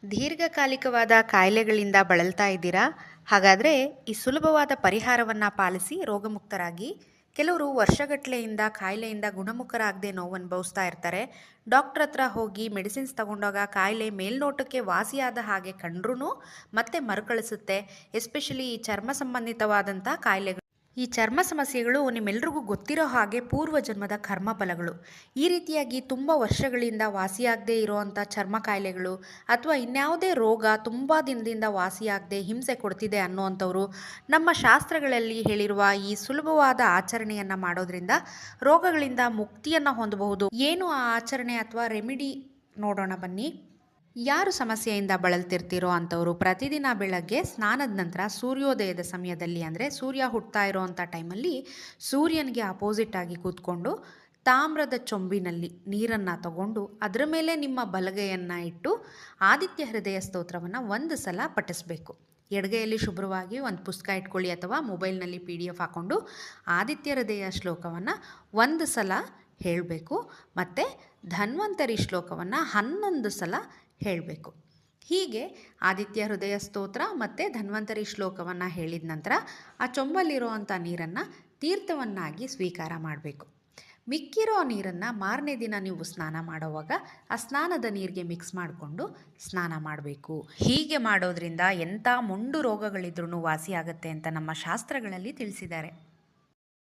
ದೀರ್ಘಕಾಲಿಕವಾದ ಕಾಯಿಲೆಗಳಿಂದ ಬಳಲ್ತಾ ಇದ್ದೀರಾ? ಹಾಗಾದರೆ ಈ ಸುಲಭವಾದ ಪರಿಹಾರವನ್ನು ಪಾಲಿಸಿ ರೋಗಮುಕ್ತರಾಗಿ. ಕೆಲವರು ವರ್ಷಗಟ್ಟಲೆಯಿಂದ ಕಾಯಿಲೆಯಿಂದ ಗುಣಮುಖರಾಗದೆ ನೋವು ಅನುಭವಿಸ್ತಾ ಇರ್ತಾರೆ. ಡಾಕ್ಟ್ರ್ ಹತ್ರ ಹೋಗಿ ಮೆಡಿಸಿನ್ಸ್ ತಗೊಂಡಾಗ ಕಾಯಿಲೆ ಮೇಲ್ನೋಟಕ್ಕೆ ವಾಸಿಯಾದ ಹಾಗೆ ಕಂಡ್ರೂ ಮತ್ತೆ ಮರುಕಳಿಸುತ್ತೆ. ಎಸ್ಪೆಷಲಿ ಈ ಚರ್ಮ ಸಂಬಂಧಿತವಾದಂಥ ಕಾಯಿಲೆಗಳು. ಈ ಚರ್ಮ ಸಮಸ್ಯೆಗಳು ನಿಮ್ಮೆಲ್ರಿಗೂ ಗೊತ್ತಿರೋ ಹಾಗೆ ಪೂರ್ವ ಜನ್ಮದ ಕರ್ಮಫಲಗಳು. ಈ ರೀತಿಯಾಗಿ ತುಂಬ ವರ್ಷಗಳಿಂದ ವಾಸಿಯಾಗದೇ ಇರೋವಂಥ ಚರ್ಮ ಕಾಯಿಲೆಗಳು ಅಥವಾ ಇನ್ಯಾವುದೇ ರೋಗ ತುಂಬ ದಿನದಿಂದ ವಾಸಿಯಾಗದೆ ಹಿಂಸೆ ಕೊಡ್ತಿದೆ ಅನ್ನೋವಂಥವ್ರು ನಮ್ಮ ಶಾಸ್ತ್ರಗಳಲ್ಲಿ ಹೇಳಿರುವ ಈ ಸುಲಭವಾದ ಆಚರಣೆಯನ್ನು ಮಾಡೋದ್ರಿಂದ ರೋಗಗಳಿಂದ ಮುಕ್ತಿಯನ್ನು ಹೊಂದಬಹುದು. ಏನು ಆ ಆಚರಣೆ ಅಥವಾ ರೆಮಿಡಿ ನೋಡೋಣ ಬನ್ನಿ. ಯಾರು ಸಮಸ್ಯೆಯಿಂದ ಬಳಲ್ತಿರ್ತೀರೋ ಅಂಥವರು ಪ್ರತಿದಿನ ಬೆಳಗ್ಗೆ ಸ್ನಾನದ ನಂತರ ಸೂರ್ಯೋದಯದ ಸಮಯದಲ್ಲಿ, ಅಂದರೆ ಸೂರ್ಯ ಹುಟ್ತಾ ಇರೋವಂಥ ಟೈಮಲ್ಲಿ ಸೂರ್ಯನಿಗೆ ಅಪೋಸಿಟ್ ಆಗಿ ಕೂತ್ಕೊಂಡು ತಾಮ್ರದ ಚೊಂಬಿನಲ್ಲಿ ನೀರನ್ನು ತಗೊಂಡು ಅದರ ಮೇಲೆ ನಿಮ್ಮ ಬಲಗೈಯನ್ನು ಇಟ್ಟು ಆದಿತ್ಯ ಹೃದಯ ಸ್ತೋತ್ರವನ್ನು ಒಂದು ಸಲ ಪಠಿಸಬೇಕು. ಎಡಗೈಯಲ್ಲಿ ಶುಭ್ರವಾಗಿ ಒಂದು ಪುಸ್ತಕ ಇಟ್ಕೊಳ್ಳಿ ಅಥವಾ ಮೊಬೈಲ್ನಲ್ಲಿ PDF ಹಾಕ್ಕೊಂಡು ಆದಿತ್ಯ ಹೃದಯ ಶ್ಲೋಕವನ್ನು ಒಂದು ಸಲ ಹೇಳಬೇಕು. ಮತ್ತು ಧನ್ವಂತರಿ ಶ್ಲೋಕವನ್ನು 11 ಸಲ ಹೇಳಬೇಕು. ಹೀಗೆ ಆದಿತ್ಯ ಹೃದಯ ಸ್ತೋತ್ರ ಮತ್ತು ಧನ್ವಂತರಿ ಶ್ಲೋಕವನ್ನು ಹೇಳಿದ ನಂತರ ಆ ಚೊಂಬಲ್ಲಿರುವಂಥ ನೀರನ್ನು ತೀರ್ಥವನ್ನಾಗಿ ಸ್ವೀಕಾರ ಮಾಡಬೇಕು. ಮಿಕ್ಕಿರೋ ನೀರನ್ನು ಮಾರನೇ ದಿನ ನೀವು ಸ್ನಾನ ಮಾಡುವಾಗ ಆ ಸ್ನಾನದ ನೀರಿಗೆ ಮಿಕ್ಸ್ ಮಾಡಿಕೊಂಡು ಸ್ನಾನ ಮಾಡಬೇಕು. ಹೀಗೆ ಮಾಡೋದ್ರಿಂದ ಎಂಥ ಮೊಂಡು ರೋಗಗಳಿದ್ರೂ ವಾಸಿಯಾಗುತ್ತೆ ಅಂತ ನಮ್ಮ ಶಾಸ್ತ್ರಗಳಲ್ಲಿ ತಿಳಿಸಿದ್ದಾರೆ.